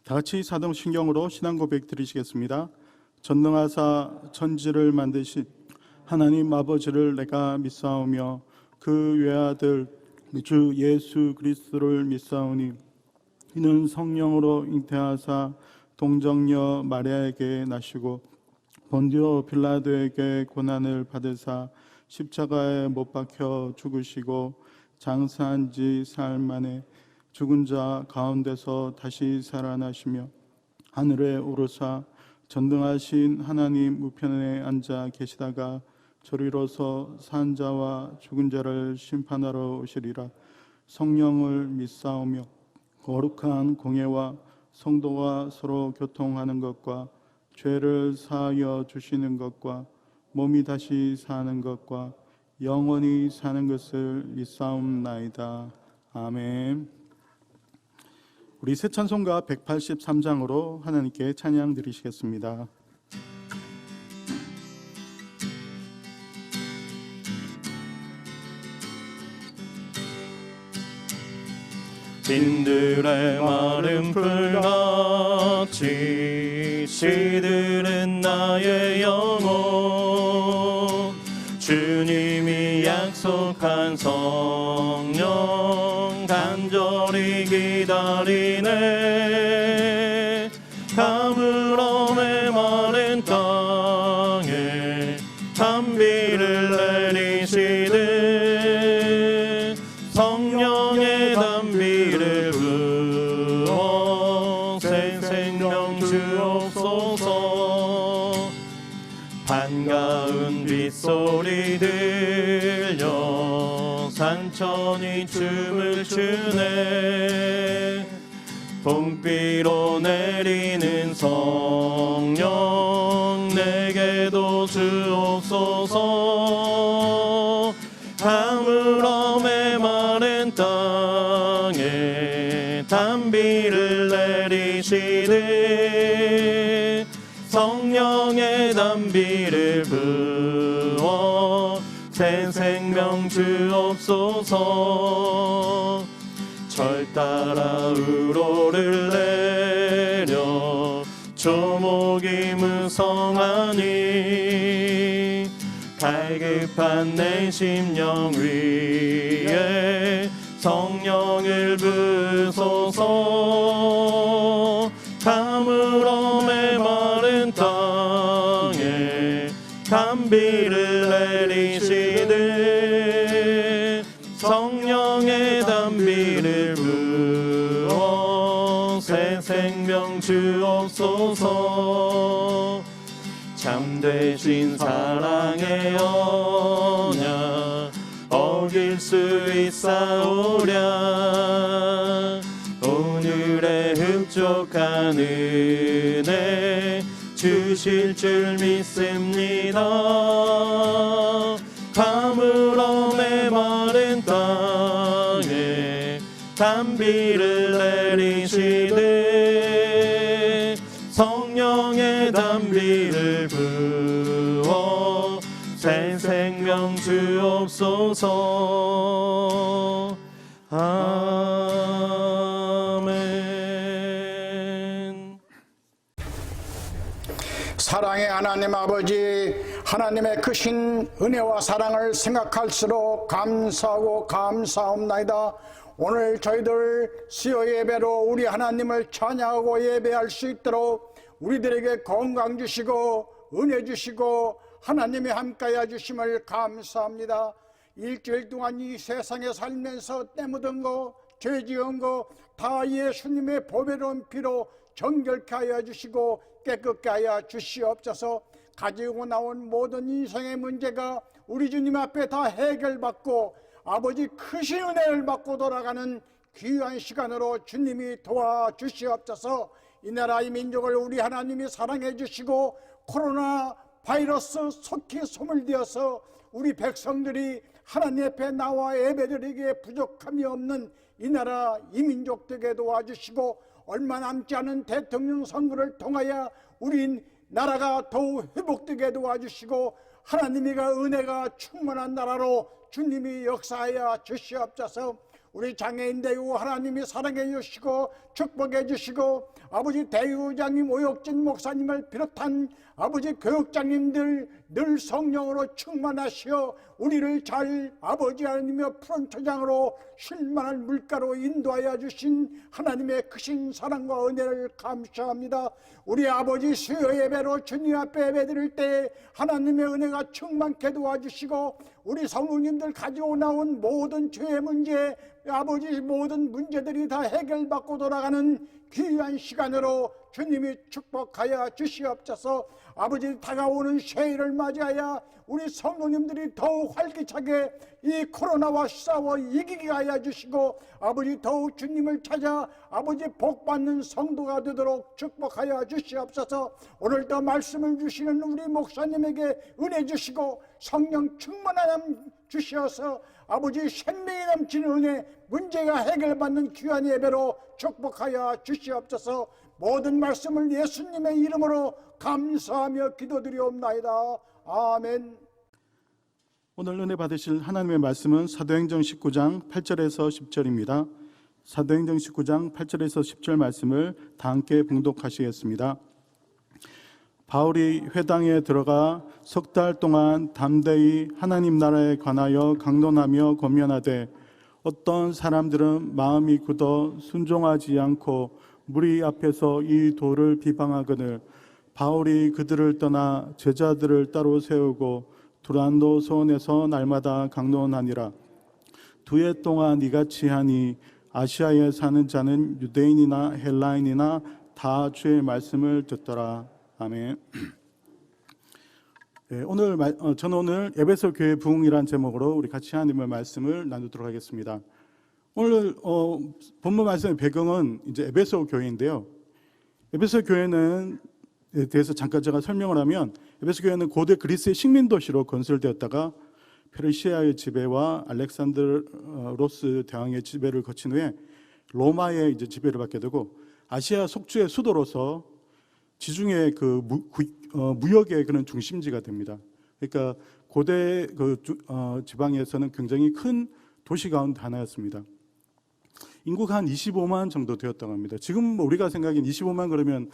다 같이 사도신경으로 신앙 고백 드리시겠습니다. 전능하사 천지를 만드신 하나님 아버지를 내가 믿사오며 그 외아들 주 예수 그리스도를 믿사오니 이는 성령으로 잉태하사 동정녀 마리아에게 나시고 본디오 빌라도에게 고난을 받으사 십자가에 못 박혀 죽으시고 장사한 지 사흘 만에 죽은 자 가운데서 다시 살아나시며 하늘에 오르사 전능하신 하나님 우편에 앉아 계시다가 저리로서 산 자와 죽은 자를 심판하러 오시리라. 성령을 믿사오며 거룩한 공예와 성도가 서로 교통하는 것과 죄를 사하여 주시는 것과 몸이 다시 사는 것과 영원히 사는 것을 믿사옵나이다. 아멘. 우리 새 찬송가 183장으로 하나님께 찬양 드리시겠습니다. 빈들의 마른 풀같이 시들은 나의 영혼 주님이 약속한 성령 간절히 기다리네. 가물어 메마른 땅에 단비를 내리시되 성령의 단비를 부어 새 생명 주옵소서. 반가운 빗소리 들려 산천이 춤을 추네. 봄비로 내리는 성령 내게도 주옵소서. 가물어 메마른 땅에 단비를 내리시되 성령의 단비를 부어 새 생명 주옵소서. 절 따라 우로를 내려 조목이 무성하니 갈급한 내 심령 위에 성령을 부소서. 가물어 메마른 땅에 단비를 내리시되 성령의 단비를 부어 새 생명 주옵소서. 참되신 사랑의 언약 어길 수 있사오랴. 오늘의 흡족한 은혜 주실 줄 믿습니다. 가물어 메마른 땅에 단비를 내리시되 성령의 단비를 부어 새 생명 주옵소서. 아멘. 사랑의 하나님 아버지, 하나님의 크신 은혜와 사랑을 생각할수록 감사하고 감사옵나이다. 오늘 저희들 수요 예배로 우리 하나님을 찬양하고 예배할 수 있도록 우리들에게 건강 주시고 은혜 주시고 하나님이 함께해 주심을 감사합니다. 일주일 동안 이 세상에 살면서 때 묻은 거, 죄 지은 거 다 예수님의 보배로운 피로 정결케 하여 주시고 깨끗게 하여 주시옵소서. 가지고 나온 모든 인생의 문제가 우리 주님 앞에 다 해결받고 아버지 크신 은혜를 받고 돌아가는 귀한 시간으로 주님이 도와주시옵소서. 이 나라 이 민족을 우리 하나님이 사랑해 주시고 코로나 바이러스 속히 소멸되어서 우리 백성들이 하나님 앞에 나와 예배드리기에 부족함이 없는 이 나라 이 민족 되게 도와주시고 얼마 남지 않은 대통령 선거를 통하여 우리 나라가 더욱 회복되게 도와주시고 하나님이가 은혜가 충만한 나라로 주님이 역사하여 주시옵소서. 우리 장애인 대우 하나님이 사랑해 주시고 축복해 주시고 아버지 대우장님 오혁진 목사님을 비롯한 아버지 교육장님들 늘 성령으로 충만하시어 우리를 잘 아버지 하나님의 푸른 초장으로 쉴만한 물가로 인도하여 주신 하나님의 크신 사랑과 은혜를 감사합니다. 우리 아버지 수요 예배로 주님 앞에 예배드릴 때 하나님의 은혜가 충만케 도와주시고 우리 성도님들 가지고 나온 모든 죄의 문제 아버지 모든 문제들이 다 해결받고 돌아가는 귀한 시간으로 주님이 축복하여 주시옵소서. 아버지 다가오는 새해를 맞이하여 우리 성도님들이 더욱 활기차게 이 코로나와 싸워 이기게 하여 주시고 아버지 더욱 주님을 찾아 아버지 복받는 성도가 되도록 축복하여 주시옵소서. 오늘도 말씀을 주시는 우리 목사님에게 은혜 주시고 성령 충만함 주시어서 아버지 생명이 넘치는 은혜 문제가 해결받는 귀한 예배로 축복하여 주시옵소서. 모든 말씀을 예수님의 이름으로 감사하며 기도드리옵나이다. 아멘. 오늘 은혜 받으실 하나님의 말씀은 사도행전 19장 8절에서 10절입니다. 사도행전 19장 8절에서 10절 말씀을 다 함께 봉독하시겠습니다. 바울이 회당에 들어가 석 달 동안 담대히 하나님 나라에 관하여 강론하며 권면하되 어떤 사람들은 마음이 굳어 순종하지 않고 무리 앞에서 이 도를 비방하거늘 바울이 그들을 떠나 제자들을 따로 세우고 두란노 소원에서 날마다 강론하니라. 2해 동안 이같이 하니 아시아에 사는 자는 유대인이나 헬라인이나 다 주의 말씀을 듣더라. 아멘. 네, 저는 오늘 에베소 교회 부흥이란 제목으로 우리 같이 하나님의 말씀을 나누도록 하겠습니다. 오늘 본문 말씀의 배경은 이제 에베소 교회인데요. 에베소 교회는 대해서 잠깐 제가 설명을 하면 에베소 교회는 고대 그리스의 식민 도시로 건설되었다가 페르시아의 지배와 알렉산드로스 대왕의 지배를 거친 후에 로마의 이제 지배를 받게 되고 아시아 속주의 수도로서 지중해 그 무역의 그런 중심지가 됩니다. 그러니까 고대 지방에서는 굉장히 큰 도시 가운데 하나였습니다. 인구가 한 25만 정도 되었다고 합니다. 지금 우리가 생각엔 25만 그러면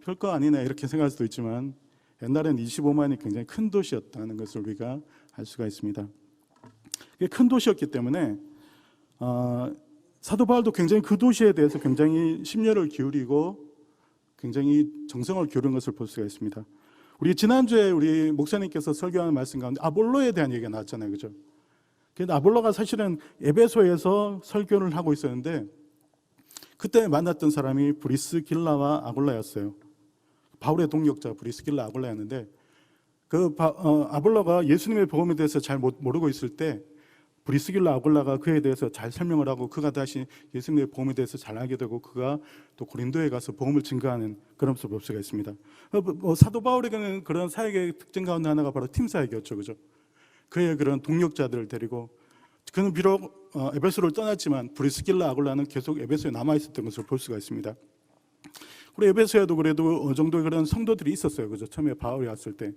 별거 아니네 이렇게 생각할 수도 있지만 옛날에는 25만이 굉장히 큰 도시였다는 것을 우리가 알 수가 있습니다. 큰 도시였기 때문에 사도 바울도 굉장히 그 도시에 대해서 굉장히 심려를 기울이고 굉장히 정성을 기울인 것을 볼 수가 있습니다. 우리 지난주에 우리 목사님께서 설교하는 말씀 가운데 아볼로에 대한 얘기가 나왔잖아요, 그죠? 그런데 아볼로가 사실은 에베소에서 설교를 하고 있었는데 그때 만났던 사람이 브리스길라와 아굴라였어요. 바울의 동역자 브리스길라 아굴라였는데 아볼로가 예수님의 복음에 대해서 잘 모르고 있을 때 브리스길라 아굴라가 그에 대해서 잘 설명을 하고 그가 다시 예수님의 복음에 대해서 잘 알게 되고 그가 또 고린도에 가서 복음을 증거하는 그런 모습을 볼 수가 있습니다. 사도 바울에게는 그런 사역의 특징 가운데 하나가 바로 팀 사역이었죠, 그죠? 그의 그런 동력자들을 데리고 그는 비록 에베소를 떠났지만 브리스길라 아굴라는 계속 에베소에 남아 있었던 것을 볼 수가 있습니다. 우리 에베소에도 그래도 어느 정도의 그런 성도들이 있었어요, 그죠? 처음에 바울이 왔을 때.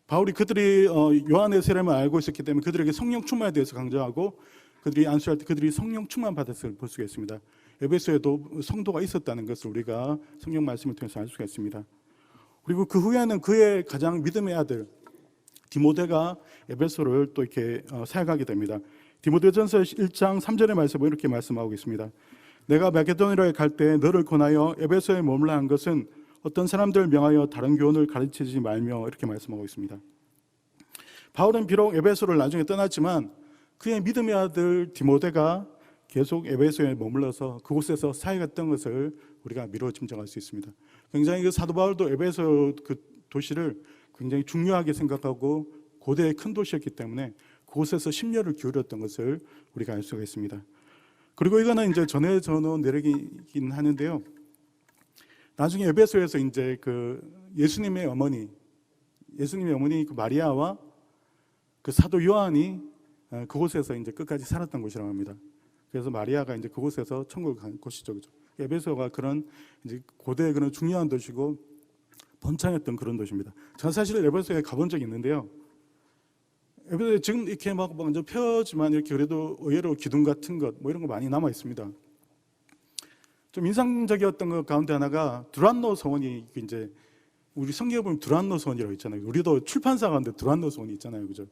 바울이 그들이 요한의 세례를 알고 있었기 때문에 그들에게 성령 충만에 대해서 강조하고 그들이 안수할 때 그들이 성령 충만 받았을 볼 수가 있습니다. 에베소에도 성도가 있었다는 것을 우리가 성경 말씀을 통해서 알 수가 있습니다. 그리고 그 후에는 그의 가장 믿음의 아들 디모데가 에베소를 또 이렇게 사역하게 됩니다. 디모데전서 1장 3절의 말씀을 이렇게 말씀하고 있습니다. 내가 마게도니아에 갈 때 너를 권하여 에베소에 머물라 한 것은 어떤 사람들을 명하여 다른 교훈을 가르치지 말며 이렇게 말씀하고 있습니다. 바울은 비록 에베소를 나중에 떠났지만 그의 믿음의 아들 디모데가 계속 에베소에 머물러서 그곳에서 사역했던 것을 우리가 미루어 짐작할 수 있습니다. 굉장히 그 사도 바울도 에베소 그 도시를 굉장히 중요하게 생각하고 고대의 큰 도시였기 때문에 그곳에서 심려를 기울였던 것을 우리가 알 수가 있습니다. 그리고 이거는 이제 전해져 놓은 내력이긴 하는데요. 나중에 에베소에서 이제 그 예수님의 어머니 그 마리아와 그 사도 요한이 그곳에서 이제 끝까지 살았던 곳이라고 합니다. 그래서 마리아가 이제 그곳에서 천국을 간 곳이죠, 그죠? 에베소가 그런 이제 고대의 그런 중요한 도시고 번창했던 그런 도시입니다. 저는 사실 에베소에 가본 적이 있는데요. 지금 이렇게 막 먼저 펴지만 이렇게 그래도 의외로 기둥 같은 것 뭐 이런 거 많이 남아 있습니다. 좀 인상적이었던 것 가운데 하나가 두란노 서원이 이제 우리 성경에 보면 두란노 서원이라고 있잖아요. 우리도 출판사 가운데 두란노 서원이 있잖아요, 그죠?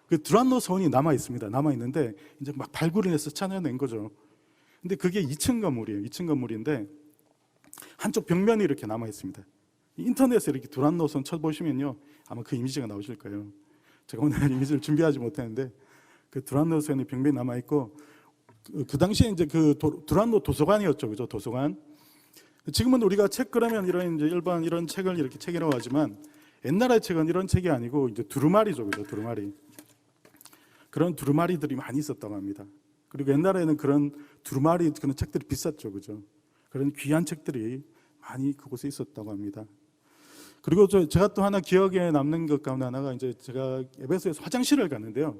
그 두란노 서원이 남아 있습니다. 남아 있는데 이제 막 발굴을 해서 찾아낸 거죠. 근데 그게 2층 건물이에요. 2층 건물인데 한쪽 벽면이 이렇게 남아 있습니다. 인터넷에 이렇게 두란노 서원 쳐보시면요, 아마 그 이미지가 나오실 거예요. 제가 오늘 이미지를 준비하지 못했는데 그 두란노 서원이 벽면이 남아 있고 그 당시에 이제 그 두란노 도서관이었죠, 그죠? 도서관. 지금은 우리가 책 그러면 이런 이제 일반 이런 책을 이렇게 책이라고 하지만 옛날의 책은 이런 책이 아니고 이제 두루마리죠, 그죠? 두루마리. 그런 두루마리들이 많이 있었다고 합니다. 그리고 옛날에는 그런 두루마리 그런 책들이 비쌌죠, 그죠? 그런 귀한 책들이 많이 그곳에 있었다고 합니다. 그리고 제가 또 하나 기억에 남는 것 가운데 하나가 이제 제가 에베소에서 화장실을 갔는데요.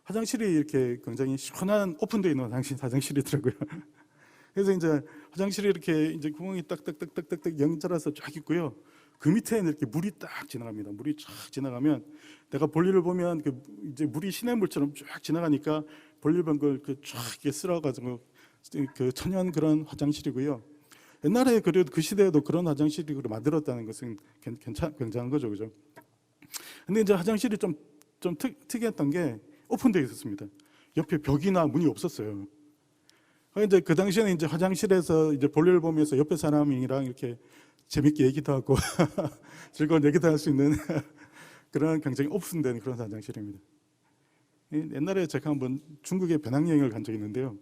화장실이 이렇게 굉장히 시원한 오픈되어 있는 화장실이더라고요. 그래서 이제 화장실이 이렇게 이제 구멍이 딱딱딱딱딱 연달아서 쫙 있고요. 그 밑에는 이렇게 물이 딱 지나갑니다. 물이 쫙 지나가면 내가 볼일을 보면 그 이제 물이 시냇물처럼 쫙 지나가니까 볼일 본 걸 그 쫙 이렇게 쓸어가지고 그 천연 그런 화장실이고요. 옛날에 그래도 그 시대에도 그런 화장실이 만들었다는 것은 굉장한 거죠, 그죠? 근데 이제 화장실이 좀 특이했던 게 오픈되어 있었습니다. 옆에 벽이나 문이 없었어요. 이제 그 당시에는 이제 화장실에서 이제 볼일을 보면서 옆에 사람이랑 이렇게 재밌게 얘기도 하고 즐거운 얘기도 할 수 있는 그런 굉장히 오픈된 그런 화장실입니다. 옛날에 제가 한번 중국에 배낭여행을 간 적이 있는데요.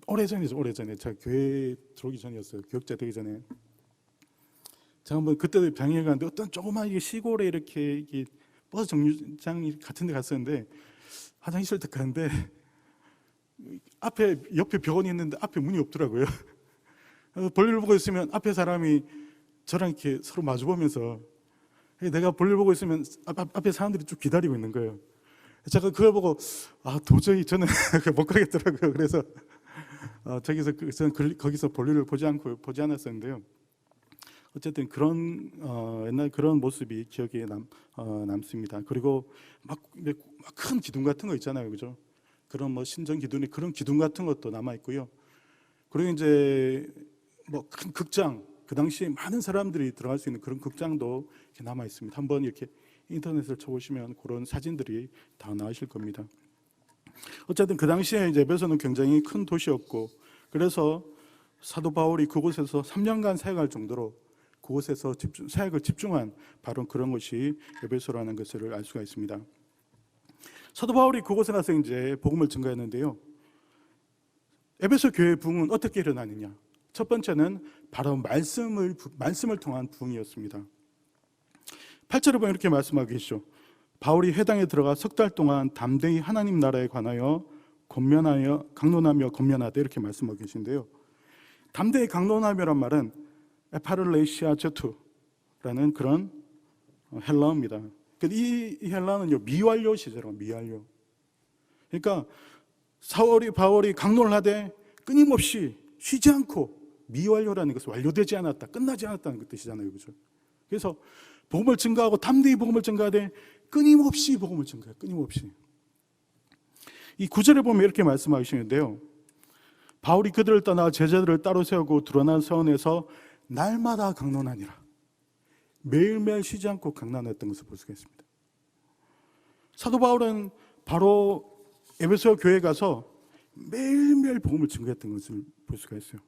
오래전이죠, 오래전에. 제가 교회 들어오기 전이었어요. 교육자 되기 전에. 제가 한번 그때도 배낭여행 갔는데 어떤 조그만 시골에 이렇게 버스 정류장 같은 데 갔었는데 화장실 딱 갔는데 옆에 병원이 있는데 앞에 문이 없더라고요. 볼일을 보고 있으면 앞에 사람이 저랑 이렇게 서로 마주보면서 내가 볼일 보고 있으면 앞에 사람들이 쭉 기다리고 있는 거예요. 제가 그걸 보고 도저히 저는 못 가겠더라고요. 그래서 저는 거기서 볼일을 보지 않았었는데요. 어쨌든 그런 옛날 그런 모습이 기억에 남습니다. 그리고 막 큰 기둥 같은 거 있잖아요, 그죠? 그런 뭐 신전 기둥에 그런 기둥 같은 것도 남아 있고요. 그리고 이제 뭐 큰 극장, 그 당시에 많은 사람들이 들어갈 수 있는 그런 극장도 이렇게 남아 있습니다. 한번 이렇게 인터넷을 쳐보시면 그런 사진들이 다 나오실 겁니다. 어쨌든 그 당시에 이제 에베소는 굉장히 큰 도시였고, 그래서 사도 바울이 그곳에서 3년간 사역할 정도로 그곳에서 사역을 집중한 바로 그런 것이 에베소라는 것을 알 수가 있습니다. 사도 바울이 그곳에 가서 이제 복음을 전가했는데요. 에베소 교회 부흥은 어떻게 일어나느냐? 첫 번째는 바로 말씀을 통한 부흥이었습니다. 8절에 보면 이렇게 말씀하고 계시죠. 바울이 회당에 들어가 3달 동안 담대히 하나님 나라에 관하여 강론하며 권면하되 이렇게 말씀하고 계신데요. 담대히 강론하며란 말은 에파를레시아 제투라는 그런 헬라어입니다. 이 헬라어는요, 미완료 시제라고, 미완료. 그러니까 바울이 강론을 하되 끊임없이 쉬지 않고, 미완료라는 것은 완료되지 않았다, 끝나지 않았다는 그 뜻이잖아요, 그죠? 그래서 복음을 증거하고 담대히 복음을 증거하되 끊임없이 복음을 증거해요, 끊임없이. 이 9절에 보면 이렇게 말씀하시는데요. 바울이 그들을 떠나 제자들을 따로 세우고 드러난 서원에서 날마다 강론하니라. 매일매일 쉬지 않고 강론했던 것을 볼 수가 있습니다. 사도 바울은 바로 에베소 교회에 가서 매일매일 복음을 증거했던 것을 볼 수가 있어요.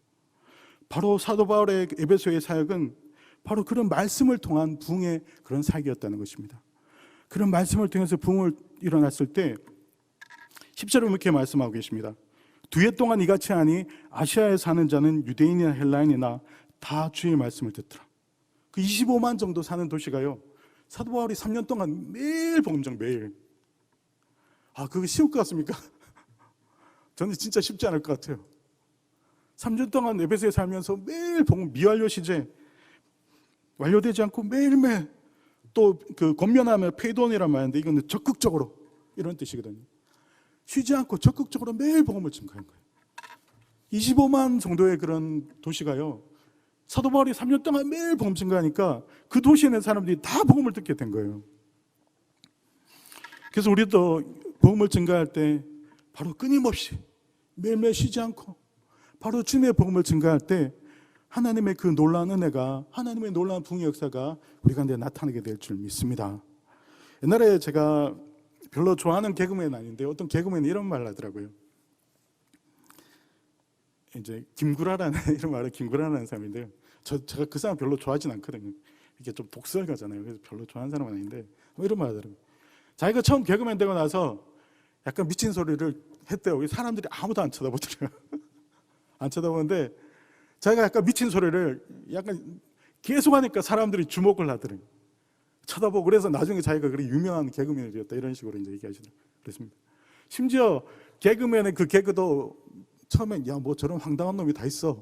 바로 사도 바울의 에베소의 사역은 바로 그런 말씀을 통한 부흥의 그런 사역이었다는 것입니다. 그런 말씀을 통해서 부흥을 일어났을 때 10절에 이렇게 말씀하고 계십니다. 2해 동안 이같이 하니 아시아에 사는 자는 유대인이나 헬라인이나 다 주의 말씀을 듣더라. 그 25만 정도 사는 도시가요, 사도 바울이 3년 동안 매일 복음전, 매일. 그거 쉬울 것 같습니까? 저는 진짜 쉽지 않을 것 같아요. 3년 동안 에베소에 살면서 매일 복음, 미완료 시제, 완료되지 않고 매일매일, 또 그 권면하며 페이돈이란 말인데 이거는 적극적으로 이런 뜻이거든요. 쉬지 않고 적극적으로 매일 복음을 증거한 거예요. 25만 정도의 그런 도시가요, 사도 바울이 3년 동안 매일 복음 증거하니까 그 도시에 있는 사람들이 다 복음을 듣게 된 거예요. 그래서 우리도 복음을 증거할 때 바로 끊임없이 매일매일 쉬지 않고 바로 주님의 복음을 증거할 때 하나님의 그 놀라운 은혜가, 하나님의 놀라운 부흥의 역사가 우리 가운데 나타나게 될 줄 믿습니다. 옛날에 제가 별로 좋아하는 개그맨은 아닌데 어떤 개그맨이 이런 말을 하더라고요. 이제 김구라라는 이런 말을 김구라라는 사람인데요. 제가 그 사람 별로 좋아하진 않거든요. 이게 좀 독설가잖아요. 그래서 별로 좋아하는 사람은 아닌데 이런 말 하더라고요. 자기가 처음 개그맨 되고 나서 약간 미친 소리를 했대요. 사람들이 아무도 안 쳐다보더라고요. 안 쳐다보는데 자기가 약간 미친 소리를 약간 계속 하니까 사람들이 주목을 하더라고요. 쳐다보고 그래서 나중에 자기가 그렇게 유명한 개그맨이 되었다 이런 식으로 이제 얘기하시더라고요. 그렇습니다. 심지어 개그맨의 그 개그도 처음엔 야 뭐 저런 황당한 놈이 다 있어.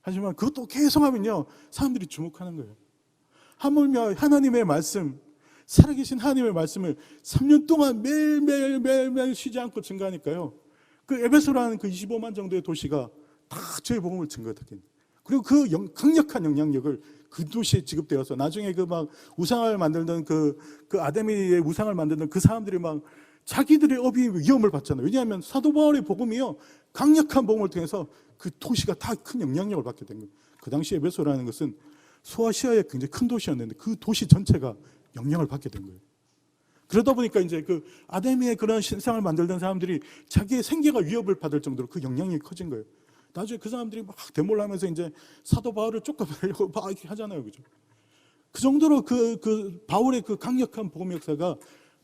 하지만 그것도 계속 하면요 사람들이 주목하는 거예요. 하물며 하나님의 말씀, 살아계신 하나님의 말씀을 3년 동안 매일매일 쉬지 않고 증거하니까요. 그 에베소라는 그 25만 정도의 도시가 다 저의 복음을 증거했거든요. 그리고 그 강력한 영향력을 그 도시에 지급되어서 나중에 그 막 우상을 만들던 그 아데미의 우상을 만들던 그 사람들이 막 자기들의 업이 위험을 받잖아요. 왜냐하면 사도 바울의 복음이요 강력한 복음을 통해서 그 도시가 다 큰 영향력을 받게 된 거예요. 그 당시 에베소라는 것은 소아시아의 굉장히 큰 도시였는데 그 도시 전체가 영향을 받게 된 거예요. 그러다 보니까 이제 그 아데미의 그런 신상을 만들던 사람들이 자기의 생계가 위협을 받을 정도로 그 영향력이 커진 거예요. 나중에 그 사람들이 막 데모를 하면서 이제 사도 바울을 쫓아내려고 막 이렇게 하잖아요. 그죠? 그 정도로 그 바울의 그 강력한 복음 역사가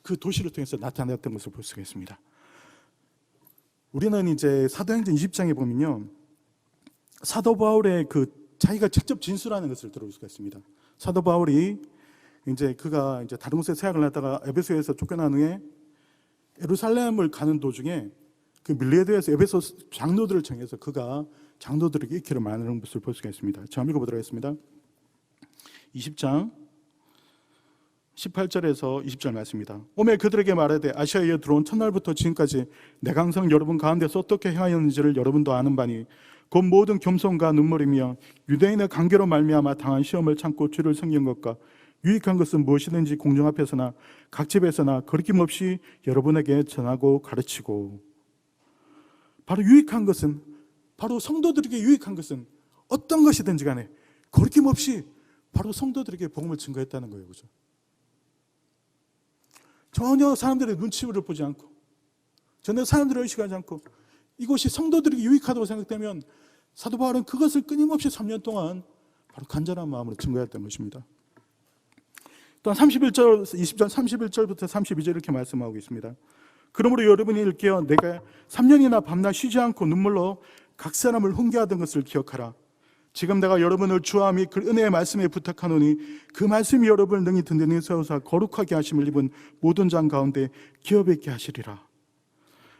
그 도시를 통해서 나타났던 것을 볼 수가 있습니다. 우리는 이제 사도행전 20장에 보면요. 사도 바울의 그 자기가 직접 진술하는 것을 들어볼 수가 있습니다. 사도 바울이 이제 그가 이제 다른 곳에 사역을 하다가 에베소에서 쫓겨난 후에 예루살렘을 가는 도중에 그 밀레도에서 에베소 장로들을 청해서 그가 장로들에게 익히를 말하는 것을 볼 수가 있습니다. 제가 읽어보도록 하겠습니다. 20장 18절에서 20절 말씀입니다. 오매 그들에게 말하되 아시아에 들어온 첫날부터 지금까지 내가 항상 여러분 가운데서 어떻게 행하였는지를 여러분도 아는 바니 곧 모든 겸손과 눈물이며 유대인의 관계로 말미암아 당한 시험을 참고 주를 섬긴 것과 유익한 것은 무엇이든지 공중 앞에서나 각 집에서나 거리낌 없이 여러분에게 전하고 가르치고. 바로 유익한 것은, 바로 성도들에게 유익한 것은 어떤 것이든지 간에 거리낌 없이 바로 성도들에게 복음을 증거했다는 거예요. 그죠? 전혀 사람들의 눈치를 보지 않고, 전혀 사람들을 의식하지 않고, 이것이 성도들에게 유익하다고 생각되면 사도 바울은 그것을 끊임없이 3년 동안 바로 간절한 마음으로 증거했던 것입니다. 또한 20장 31절부터 32절 이렇게 말씀하고 있습니다. 그러므로 여러분이 일깨어 내가 3년이나 밤낮 쉬지 않고 눈물로 각 사람을 훈계하던 것을 기억하라. 지금 내가 여러분을 주와 및 그 은혜의 말씀에 부탁하노니 그 말씀이 여러분을 능히 든든히 세워서 거룩하게 하심을 입은 모든 장 가운데 기업 있게 하시리라.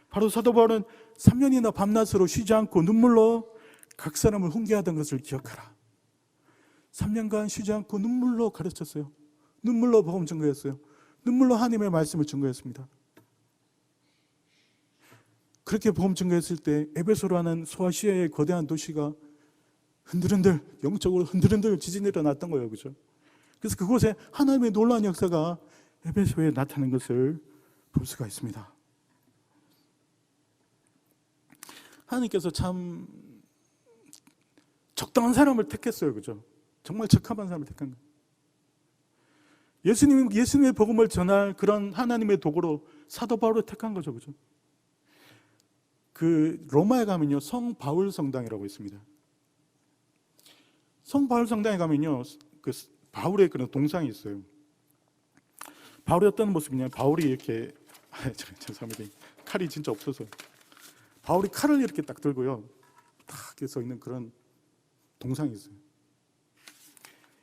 바로 사도 바울은 3년이나 밤낮으로 쉬지 않고 눈물로 각 사람을 훈계하던 것을 기억하라. 3년간 쉬지 않고 눈물로 가르쳤어요. 눈물로 복음 증거했어요. 눈물로 하나님의 말씀을 증거했습니다. 그렇게 복음 증거했을 때 에베소라는 소아시아의 거대한 도시가 흔들흔들, 영적으로 흔들흔들 지진이 일어났던 거예요. 그죠? 그래서 그곳에 하나님의 놀라운 역사가 에베소에 나타난 것을 볼 수가 있습니다. 하나님께서 참 적당한 사람을 택했어요. 그죠? 정말 적합한 사람을 택한 거예요. 예수님의 복음을 전할 그런 하나님의 도구로 사도 바울을 택한 거죠. 그죠? 그 로마에 가면요, 성 바울 성당이라고 있습니다. 성 바울 성당에 가면요, 그 바울의 그런 동상이 있어요. 바울이 어떤 모습이냐? 바울이 이렇게 죄송합니다. 칼이 진짜 없어서 바울이 칼을 이렇게 딱 들고요, 딱 이렇게 서 있는 그런 동상이 있어요.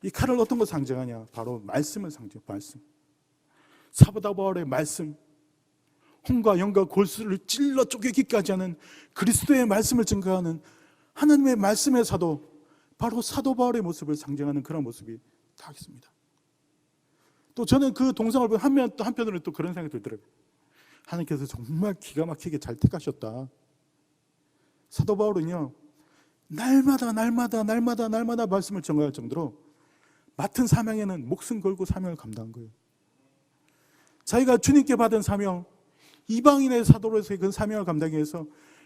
이 칼을 어떤 거 상징하냐? 바로 말씀을 상징해요. 말씀. 사도 바울의 말씀, 홍과 영과 골수를 찔러 쪼개기까지 하는 그리스도의 말씀을 증거하는 하나님의 말씀의 사도, 바로 사도 바울의 모습을 상징하는 그런 모습이 다 있습니다. 또 저는 그 동상을 보면 한편으로는 또 그런 생각이 들더라고요. 하나님께서 정말 기가 막히게 잘 택하셨다. 사도 바울은요, 날마다 말씀을 전가할 정도로 맡은 사명에는 목숨 걸고 사명을 감당한 거예요. 자기가 주님께 받은 사명, 이방인의 사도로서의 그 사명을 감당하기 위해서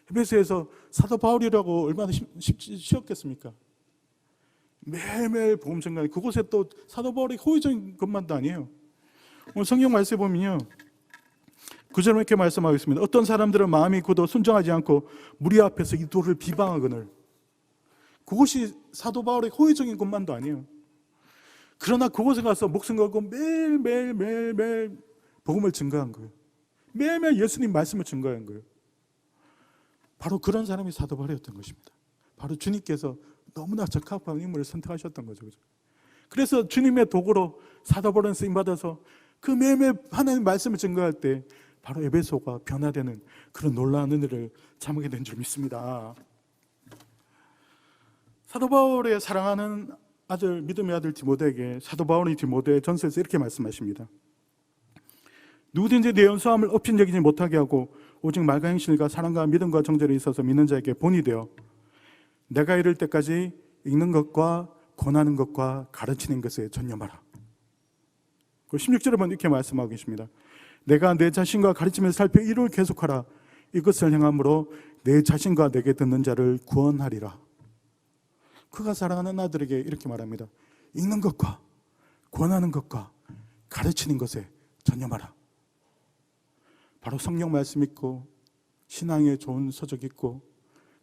에베소에서 사도 바울이라고 얼마나 쉬웠겠습니까? 매일매일 복음 전가해. 그곳에 또 사도 바울이 호의적인 것만도 아니에요. 오늘 성경 말씀에 보면요, 구절에 이렇게 말씀하고 있습니다. 어떤 사람들은 마음이 굳어 순종하지 않고 무리 앞에서 이 도를 비방하거늘. 그것이 사도 바울의 호의적인 것만도 아니에요. 그러나 그곳에 가서 목숨 걸고 매일 복음을 증거한 거예요. 매일매일 예수님 말씀을 증거한 거예요. 바로 그런 사람이 사도 바울이었던 것입니다. 바로 주님께서 너무나 적합한 인물을 선택하셨던 거죠. 그래서 주님의 도구로 사도 바울은 쓰임받아서 그 매일매일 하나님 말씀을 증거할 때 바로 에베소가 변화되는 그런 놀라운 은혜를 참게 된 줄 믿습니다. 사도 바울의 사랑하는 아들, 믿음의 아들 디모데에게 사도 바울이 디모데 전서에서 이렇게 말씀하십니다. 누구든지 내 연소함을 업신여기지 못하게 하고 오직 말과 행실과 사랑과 믿음과 정절에 있어서 믿는 자에게 본이 되어 내가 이를 때까지 읽는 것과 권하는 것과 가르치는 것에 전념하라. 16절에 보면 이렇게 말씀하고 계십니다. 내가 내 자신과 가르치면서 살펴 이를 계속하라. 이것을 행함으로 내 자신과 내게 듣는 자를 구원하리라. 그가 사랑하는 아들에게 이렇게 말합니다. 읽는 것과 권하는 것과 가르치는 것에 전념하라. 바로 성경 말씀 읽고 신앙에 좋은 서적 읽고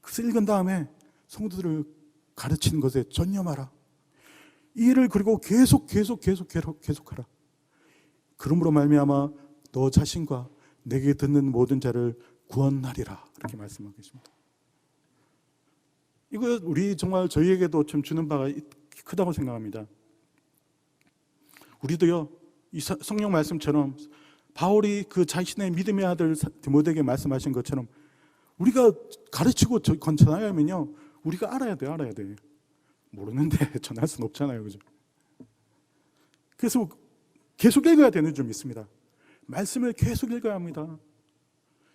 그것을 읽은 다음에 성도들을 가르치는 것에 전념하라. 이 일을 그리고 계속하라. 그러므로 말미암아 너 자신과 내게 듣는 모든 자를 구원하리라. 이렇게 말씀하고 계십니다. 이거 우리 정말 저희에게도 좀 주는 바가 크다고 생각합니다. 우리도요, 이 성경 말씀처럼 바울이 그 자신의 믿음의 아들 디모데에게 말씀하신 것처럼 우리가 가르치고 전하려면요, 우리가 알아야 돼요. 모르는데 전할 수는 없잖아요, 그죠? 그래서 계속 읽어야 되는 줄 믿습니다. 말씀을 계속 읽어야 합니다.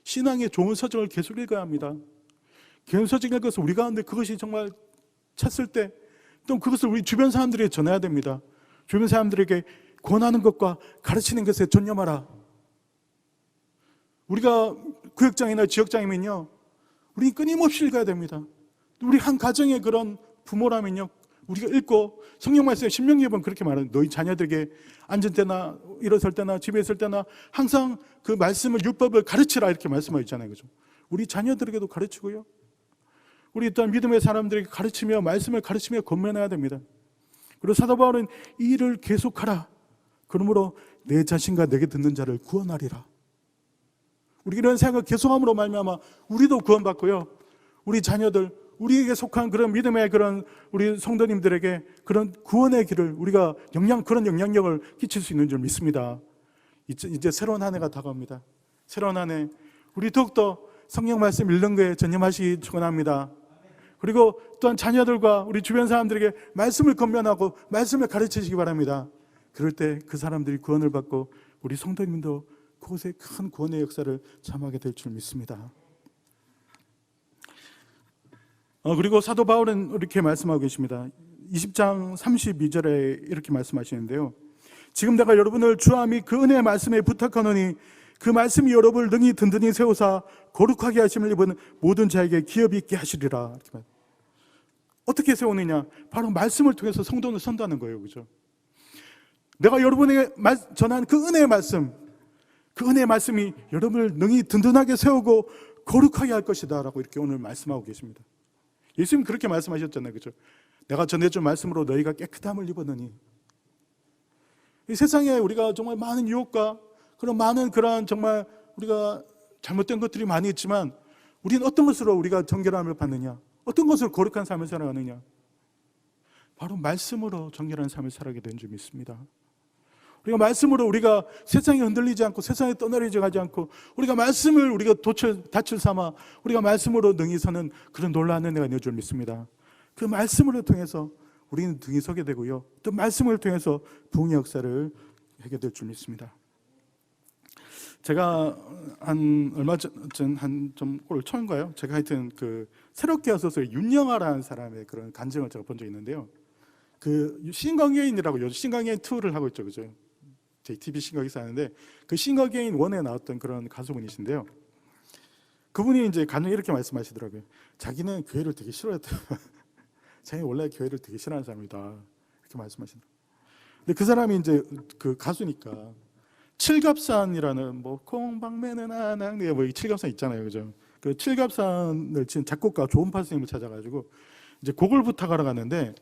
신앙의 좋은 서적을 계속 읽어야 합니다. 좋은 서적 읽어서 우리 가운데 그것이 정말 찼을 때 또 그것을 우리 주변 사람들에게 전해야 됩니다. 주변 사람들에게 권하는 것과 가르치는 것에 전념하라. 우리가 구역장이나 지역장이면요, 우리 끊임없이 읽어야 됩니다. 우리 한 가정의 그런 부모라면요, 우리가 읽고 성경 말씀에 신명기에 보면 그렇게 말하는, 너희 자녀들에게 앉을 때나 일어설 때나 집에 있을 때나 항상 그 말씀을 율법을 가르치라 이렇게 말씀하고 있잖아요, 그죠? 우리 자녀들에게도 가르치고요, 우리 또한 믿음의 사람들에게 가르치며 말씀을 가르치며 권면해야 됩니다. 그리고 사도 바울은 이 일을 계속하라. 그러므로 내 자신과 내게 듣는 자를 구원하리라. 우리 이런 생각을 계속함으로 말미암아 우리도 구원받고요, 우리 자녀들, 우리에게 속한 그런 믿음의 그런 우리 성도님들에게 그런 구원의 길을 우리가 그런 영향력을 끼칠 수 있는 줄 믿습니다. 이제 새로운 한 해가 다가옵니다. 새로운 한 해, 우리 더욱더 성경 말씀 읽는 거에 전념하시기 축원합니다. 그리고 또한 자녀들과 우리 주변 사람들에게 말씀을 권면하고 말씀을 가르치시기 바랍니다. 그럴 때 그 사람들이 구원을 받고 우리 성도님도 그곳에 큰 구원의 역사를 참하게 될 줄 믿습니다. 그리고 사도 바울은 이렇게 말씀하고 계십니다. 20장 32절에 이렇게 말씀하시는데요. 지금 내가 여러분을 주와 및 그 은혜의 말씀에 부탁하노니 그 말씀이 여러분을 능히 든든히 세우사 거룩하게 하심을 입은 모든 자에게 기업이 있게 하시리라. 어떻게 세우느냐? 바로 말씀을 통해서 성도는 선다는 거예요, 그죠? 내가 여러분에게 전한 그 은혜의 말씀, 그 은혜의 말씀이 여러분을 능히 든든하게 세우고 거룩하게 할 것이다 라고 이렇게 오늘 말씀하고 계십니다. 예수님 그렇게 말씀하셨잖아요, 그죠? 내가 전해준 말씀으로 너희가 깨끗함을 입었느니. 이 세상에 우리가 정말 많은 유혹과 그런 많은 그러한 정말 우리가 잘못된 것들이 많이 있지만 우리는 어떤 것으로 우리가 정결함을 받느냐? 어떤 것으로 거룩한 삶을 살아가느냐? 바로 말씀으로 정결한 삶을 살아가게 된 줄 믿습니다. 우리가 말씀으로 우리가 세상에 흔들리지 않고 세상에 떠나리지 가지 않고 우리가 말씀을 우리가 닻을 삼아 우리가 말씀으로 능히 서는 그런 놀라운 은혜가 있는 줄 믿습니다. 그 말씀을 통해서 우리는 등이 서게 되고요, 또 말씀을 통해서 부흥의 역사를 하게 될 줄 믿습니다. 제가 얼마 전 올 초인가요? 제가 하여튼 그 새롭게 하소서의 윤영아라는 사람의 그런 간증을 제가 본 적이 있는데요. 그 신강예인이라고 요즘 신강예인 투어를 하고 있죠, 그죠? JTB 싱어게인에서 하는데 그 싱어게인 1에 나왔던 그런 가수분이신데요. 그분이 이제 간혹 이렇게 말씀하시더라고요. 자기는 교회를 되게 싫어했대요. 자기 원래 교회를 되게 싫어하는 사람이다. 이렇게 말씀하시더라고요. 근데 그 사람이 이제 그 가수니까 칠갑산이라는 뭐 콩방매는 아낙네 뭐 칠갑산 있잖아요, 그죠? 그 칠갑산을 친 작곡가 조은파 선생님을 찾아가지고 이제 곡을 부탁하러 갔는데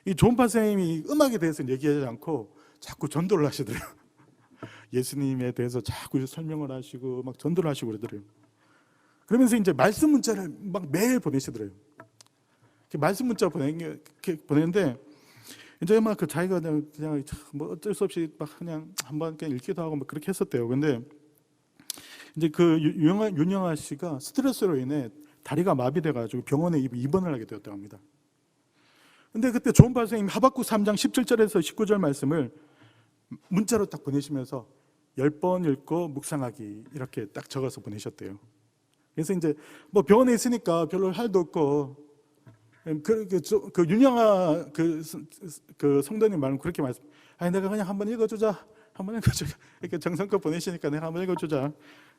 이 조은파 선생님이 음악에 대해서는 얘기하지 않고 자꾸 전도를 하시더래요. 예수님에 대해서 자꾸 설명을 하시고 막 전도를 하시고 그러더래요. 그러면서 이제 말씀 문자를 막 매일 보내시더래요. 말씀 문자 보내는데 이제 막 그 자기가 그냥 뭐 어쩔 수 없이 막 그냥 한번 그냥 읽기도 하고 막 그렇게 했었대요. 근데 이제 그 윤영아 씨가 스트레스로 인해 다리가 마비돼가지고 병원에 입원을 하게 되었다고 합니다. 근데 그때 조은파 선생님이 하박국 3장 17절에서 19절 말씀을 문자로 딱 보내시면서 10번 읽고 묵상하기 이렇게 딱 적어서 보내셨대요. 그래서 이제 뭐 병원에 있으니까 별로 할 일도 없고 그 윤영아 그 성도님 말은 그렇게 말씀. 아니 내가 그냥 한번 읽어주자, 이렇게 정성껏 보내시니까 내가 한번 읽어주자.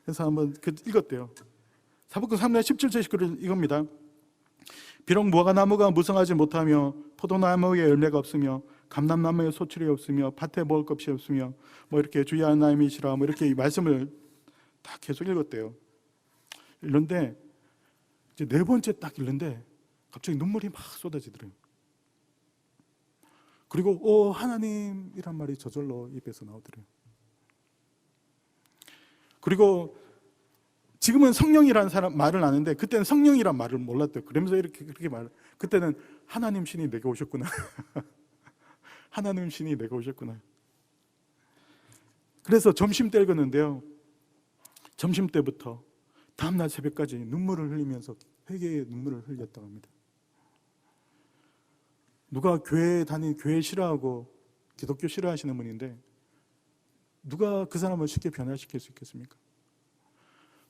그래서 한번 읽었대요. 하박국 3장 17절 19절 이겁니다. 비록 무화과나무가 무성하지 못하며 포도나무에 열매가 없으며 감람나무에 소출이 없으며 밭에 먹을 것이 없으며 뭐 이렇게 주의 하나님이시라 뭐 이렇게 이 말씀을 다 계속 읽었대요. 읽는데 이제 네 번째 딱 읽는데 갑자기 눈물이 막 쏟아지더래요. 그리고 하나님이란 말이 저절로 입에서 나오더래요. 그리고 지금은 성령이라는 말을 아는데 그때는 성령이란 말을 몰랐대요. 그러면서 그렇게 그때는 하나님 신이 내게 오셨구나. 하나님 신이 내게 오셨구나. 그래서 점심때 읽었는데요. 점심때부터 다음날 새벽까지 눈물을 흘리면서 회개의 눈물을 흘렸다고 합니다. 누가 교회 싫어하고 기독교 싫어하시는 분인데 누가 그 사람을 쉽게 변화시킬 수 있겠습니까?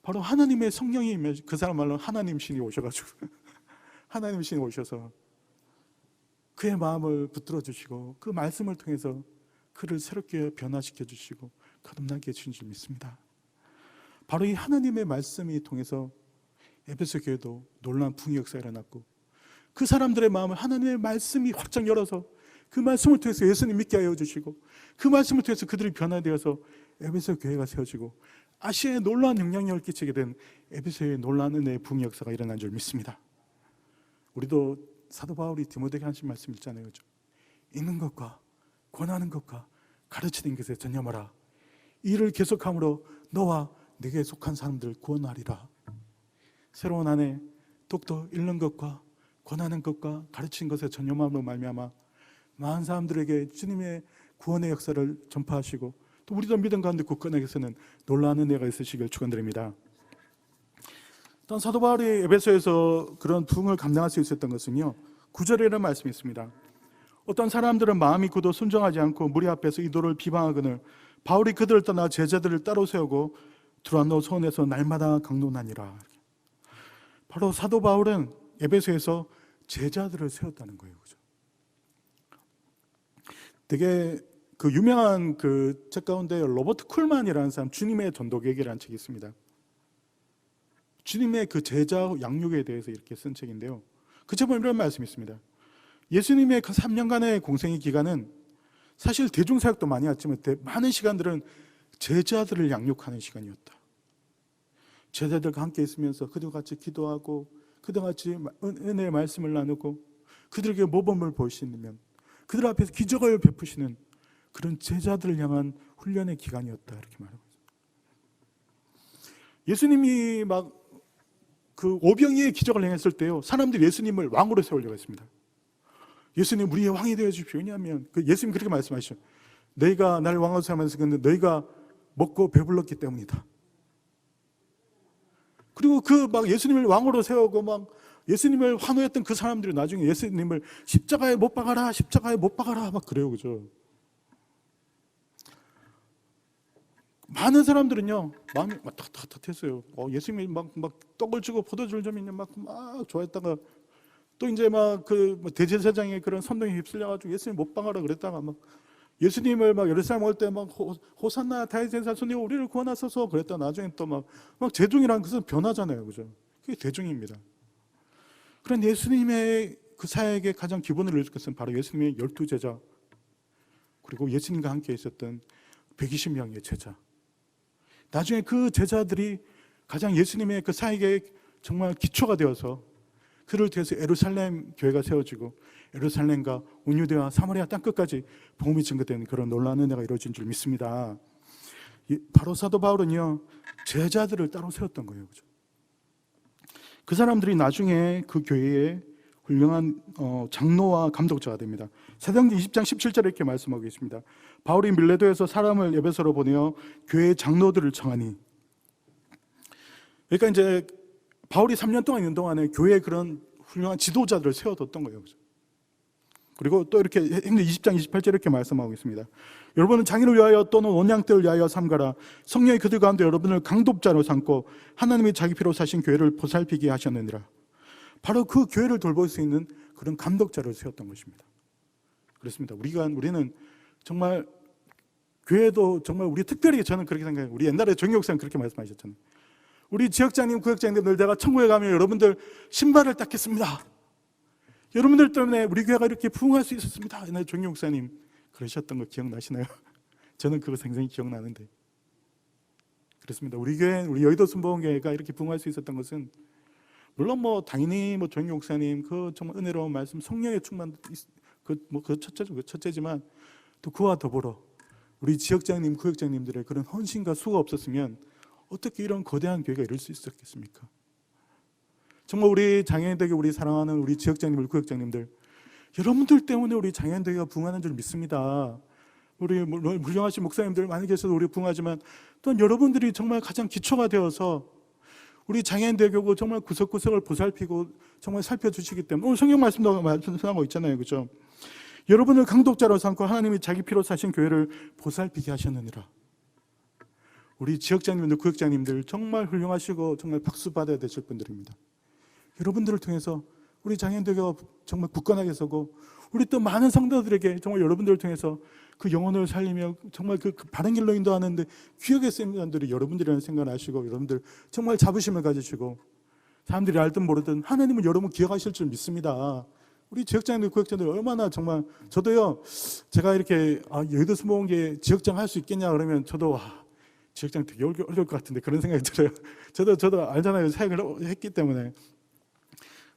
바로 하나님의 성령이 그 사람 말로 하나님 신이 오셔가지고 하나님 신이 오셔서 그의 마음을 붙들어 주시고 그 말씀을 통해서 그를 새롭게 변화시켜 주시고 거듭나게 해주신 줄 믿습니다. 바로 이 하나님의 말씀이 통해서 에베소 교회도 놀라운 붕의 역사가 일어났고 그 사람들의 마음을 하나님의 말씀이 활짝 열어서 그 말씀을 통해서 예수님 믿게 하여 주시고 그 말씀을 통해서 그들이 변화되어서 에베소 교회가 세워지고 아시아에 놀라운 영향력을 끼치게 된 에베소의 놀라운 은혜의 붕의 역사가 일어난 줄 믿습니다. 우리도 사도 바울이 디모데에게 하신 말씀 있잖아요, 그렇죠? 있는 것과 권하는 것과 가르치는 것에 전념하라. 이 일을 계속함으로 너와 네게 속한 사람들을 구원하리라. 새로운 한 해 독도 읽는 것과 권하는 것과 가르치는 것에 전념함으로 말미암아 많은 사람들에게 주님의 구원의 역사를 전파하시고 또 우리도 믿음 가운데 굳건하게 서는 놀라운 은혜가 있으시길 축원드립니다. 또 사도 바울이 에베소에서 그런 부흥을 감당할 수 있었던 것은요, 9절에 이런 말씀이 있습니다. 어떤 사람들은 마음이 굳어 순종하지 않고 무리 앞에서 이도를 비방하거늘 바울이 그들을 떠나 제자들을 따로 세우고 두란노 소원에서 날마다 강론하니라. 바로 사도 바울은 에베소에서 제자들을 세웠다는 거예요, 그죠? 되게 그 유명한 그 책 가운데 로버트 쿨만이라는 사람 주님의 전도계기라는 책이 있습니다. 주님의 그 제자 양육에 대해서 이렇게 쓴 책인데요. 그 책 보면 이런 말씀이 있습니다. 예수님의 그 3년간의 공생의 기간은 사실 대중사역도 많이 했지만 많은 시간들은 제자들을 양육하는 시간이었다. 제자들과 함께 있으면서 그들과 같이 기도하고 그들과 같이 은혜의 말씀을 나누고 그들에게 모범을 보이시면 그들 앞에서 기적을 베푸시는 그런 제자들을 향한 훈련의 기간이었다, 이렇게 말하고 있습니다. 예수님이 막 그 오병이의 기적을 행했을 때요, 사람들이 예수님을 왕으로 세우려고 했습니다. 예수님 우리의 왕이 되어 주십시오. 왜냐하면 예수님 그렇게 말씀하시죠. 너희가 나를 왕으로 세우면서 근데 너희가 먹고 배불렀기 때문이다. 그리고 그 막 예수님을 왕으로 세우고 막 예수님을 환호했던 그 사람들이 나중에 예수님을 십자가에 못 박아라, 십자가에 못 박아라 막 그래요, 그죠? 많은 사람들은요 마음이 막 탁탁탁했어요. 예수님이 막 떡을 주고 포도주를 주면 막 좋아했다가 또 이제 막 그 대제사장의 그런 선동에 휩쓸려가지고 예수님 못 박아라 그랬다가 막 예수님을 막 예루살렘 올 때 막 호산나 다윗의 자손이여 우리를 구원하소서 그랬다 나중에 또 막 대중이라는 것은 변하잖아요, 그죠? 그게 대중입니다. 그런 예수님의 그 사역의 가장 기본을 이룰 것은 바로 예수님의 12제자 그리고 예수님과 함께 있었던 120명의 제자. 나중에 그 제자들이 가장 예수님의 그 사역의 정말 기초가 되어서 그를 통해서 예루살렘 교회가 세워지고 예루살렘과 온 유대와 사마리아 땅끝까지 복음이 증거되는 그런 놀라운 은혜가 이루어진 줄 믿습니다. 바로 사도 바울은요 제자들을 따로 세웠던 거예요, 그죠? 그 사람들이 나중에 그 교회에 훌륭한 장로와 감독자가 됩니다. 사도행전 20장 17절에 이렇게 말씀하고 계십니다. 바울이 밀레도에서 사람을 에베소로 보내어 교회의 장로들을 청하니. 그러니까 이제 바울이 3년 동안 있는 동안에 교회에 그런 훌륭한 지도자들을 세워뒀던 거예요, 그죠? 그리고 또 이렇게 행전 20장 28절 이렇게 말씀하고 있습니다. 여러분은 장인을 위하여 또는 원양때를 위하여 삼가라. 성령이 그들 가운데 여러분을 강독자로 삼고 하나님이 자기 피로 사신 교회를 보살피게 하셨느니라. 바로 그 교회를 돌볼 수 있는 그런 감독자를 세웠던 것입니다. 그렇습니다. 우리는 정말 교회도 정말 우리 특별히 저는 그렇게 생각해요. 우리 옛날에 정육사님 그렇게 말씀하셨잖아요. 우리 지역장님, 구역장님들 내가 천국에 가면 여러분들 신발을 닦겠습니다. 여러분들 때문에 우리 교회가 이렇게 부흥할 수 있었습니다. 옛날에 정육사님 그러셨던 거 기억나시나요? 저는 그거 생생히 기억나는데. 그렇습니다. 우리 교회, 우리 여의도 순복음교회가 이렇게 부흥할 수 있었던 것은 물론 당연히 조영기 목사님 그 정말 은혜로운 말씀 성령의 충만 그 첫째지만 또 그와 더불어 우리 지역장님, 구역장님들의 그런 헌신과 수가 없었으면 어떻게 이런 거대한 교회가 이룰 수 있었겠습니까? 정말 우리 장애인되게 우리 사랑하는 우리 지역장님들, 구역장님들 여러분들 때문에 우리 장애인되게가 부흥하는 줄 믿습니다. 우리 훌륭하신 목사님들 많이 계셔도 우리 부흥하지만 또한 여러분들이 정말 가장 기초가 되어서 우리 장애인대교구 정말 구석구석을 보살피고 정말 살펴주시기 때문에 오늘 성경 말씀도 말씀하고 있잖아요, 그렇죠? 여러분을 강독자로 삼고 하나님이 자기 피로 사신 교회를 보살피게 하셨느니라. 우리 지역장님들, 구역장님들 정말 훌륭하시고 정말 박수 받아야 되실 분들입니다. 여러분들을 통해서 우리 장애인대교가 정말 굳건하게 서고 우리 또 많은 성도들에게 정말 여러분들을 통해서 그 영혼을 살리며 정말 그 바른 길로 인도하는데 귀하게 쓰인 분들이 여러분들이라는 생각을 하시고 여러분들 정말 자부심을 가지시고 사람들이 알든 모르든 하나님은 여러분 기억하실 줄 믿습니다. 우리 지역장들, 구역장들 얼마나 정말 저도요 제가 이렇게 여의도 순복음교회 지역장 할 수 있겠냐 그러면 저도 지역장 되게 어려울 것 같은데 그런 생각이 들어요. 저도 알잖아요. 사역을 했기 때문에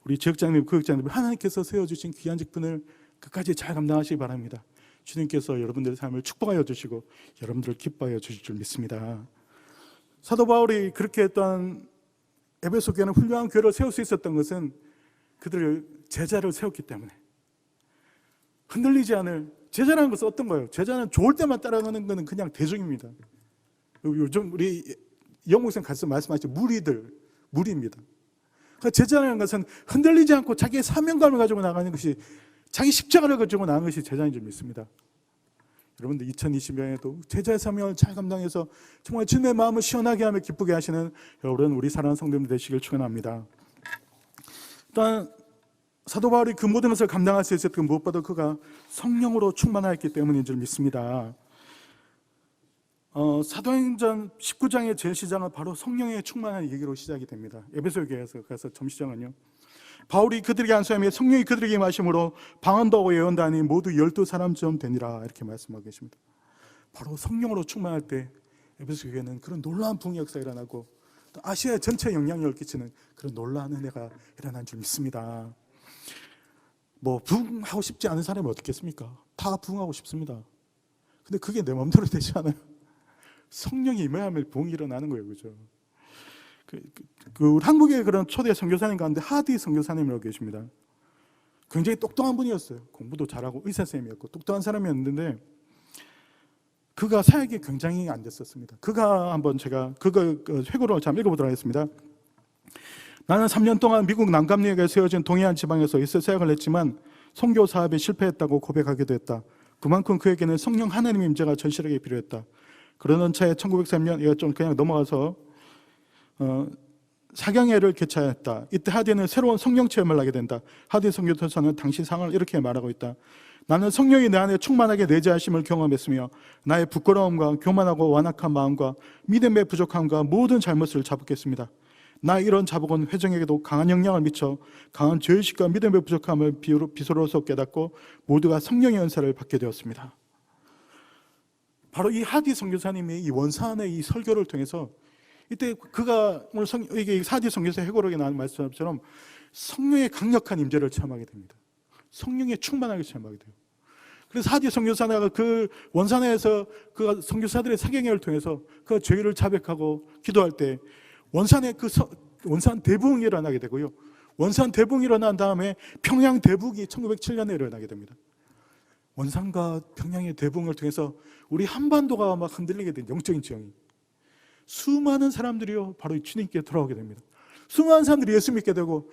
우리 지역장님, 구역장님 하나님께서 세워주신 귀한 직분을 끝까지 잘 감당하시기 바랍니다. 주님께서 여러분들의 삶을 축복하여 주시고 여러분들을 기뻐하여 주실 줄 믿습니다. 사도 바울이 그렇게 했던 에베소 교회는 훌륭한 교회를 세울 수 있었던 것은 그들을 제자를 세웠기 때문에 흔들리지 않을 제자라는 것은 어떤 거예요? 제자는 좋을 때만 따라가는 것은 그냥 대중입니다. 요즘 우리 영목생 가서 말씀하시죠. 무리입니다. 그러니까 제자라는 것은 흔들리지 않고 자기의 사명감을 가지고 나가는 것이 자기 십자가를 가지고 나가는 것이 제자인 줄 믿습니다. 여러분들 2020년에도 제자의 사명을 잘 감당해서 정말 주님의 마음을 시원하게 하며 기쁘게 하시는 여러분 우리 사랑하는 성도님들 되시길 축원합니다. 일단 사도 바울이 그 모든 것을 감당할 수 있었던 무엇보다 그가 성령으로 충만하였기 때문인 줄 믿습니다. 사도행전 19장의 제일 시작은 바로 성령의 충만한 얘기로 시작이 됩니다. 에베소 교회에서 가서 점 시작은요. 바울이 그들에게 안수하며 성령이 그들에게 임하심으로 방언도 하고 예언도 하니 모두 12사람쯤 되니라 이렇게 말씀하고 계십니다. 바로 성령으로 충만할 때 에베소 교회는 그런 놀라운 부흥의 역사가 일어나고 또 아시아 전체에 영향력을 끼치는 그런 놀라운 은혜가 일어난 줄 믿습니다. 부흥하고 싶지 않은 사람이 어떻겠습니까? 다 부흥하고 싶습니다. 근데 그게 내 마음대로 되지 않아요. 성령이 임하면 부흥이 일어나는 거예요, 그죠? 우리 한국의 그런 초대 선교사님 가운데 하디 선교사님이라고 계십니다. 굉장히 똑똑한 분이었어요. 공부도 잘하고 의사선생님이었고 똑똑한 사람이었는데 그가 사역이 굉장히 안 됐었습니다. 그가 한번 제가 회고를 잠 읽어보도록 하겠습니다. 나는 3년 동안 미국 난감리에 세워진 동해안 지방에서 있어 사역을 했지만 선교 사업에 실패했다고 고백하기도 했다. 그만큼 그에게는 성령 하나님의 임재가 절실하게 필요했다. 그러던 차에 1903년 이거 좀 그냥 넘어가서 사경회를 개최했다. 이때 하디는 새로운 성령 체험을 하게 된다. 하디 선교사는 당시 상황을 이렇게 말하고 있다. 나는 성령이 내 안에 충만하게 내재하심을 경험했으며 나의 부끄러움과 교만하고 완악한 마음과 믿음의 부족함과 모든 잘못을 자복했습니다. 나 이런 자복은 회중에게도 강한 영향을 미쳐 강한 죄의식과 믿음의 부족함을 비소로서 깨닫고 모두가 성령의 은사를 받게 되었습니다. 바로 이 하디 선교사님의 이 원산의 이 설교를 통해서 이때 그가 오늘 이게 하디 선교사 해고록에 나온 말씀처럼 성령의 강력한 임재를 체험하게 됩니다. 성령의 충만하게 체험하게 돼요. 그래서 하디 선교사가 그 원산에서 그 선교사들의 사경회를 통해서 그 죄를 자백하고 기도할 때 원산 대붕이 일어나게 되고요. 원산 대붕이 일어난 다음에 평양 대붕이 1907년에 일어나게 됩니다. 원산과 평양의 대붕을 통해서 우리 한반도가 막 흔들리게 된 영적인 지형이 수많은 사람들이요 바로 주님께 돌아오게 됩니다. 수많은 사람들이 예수 믿게 되고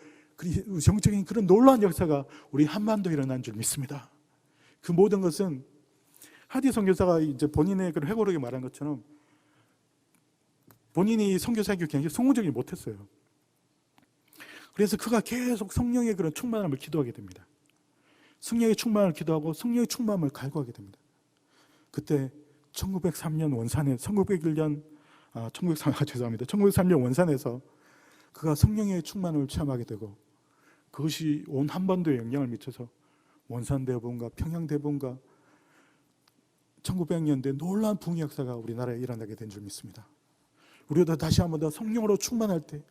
영적인 그런 놀라운 역사가 우리 한반도에 일어난 줄 믿습니다. 그 모든 것은 하디 선교사가 이제 본인의 그런 회고록에 말한 것처럼 본인이 선교사에게 굉장히 성공적이지 못했어요. 그래서 그가 계속 성령의 그런 충만함을 기도하게 됩니다. 성령의 충만을 기도하고 성령의 충만함을 갈구하게 됩니다. 그때 1903년 원산에 1903년 원산에서 그가 성령의 충만을 체험하게 되고 그것이 온 한반도에 영향을 미쳐서 원산 대붕과 평양 대붕과 1900년대 놀라운 붕의 역사가 우리나라에 일어나게 된 줄 믿습니다. 우리도 다시 한번 더 성령으로 충만할 때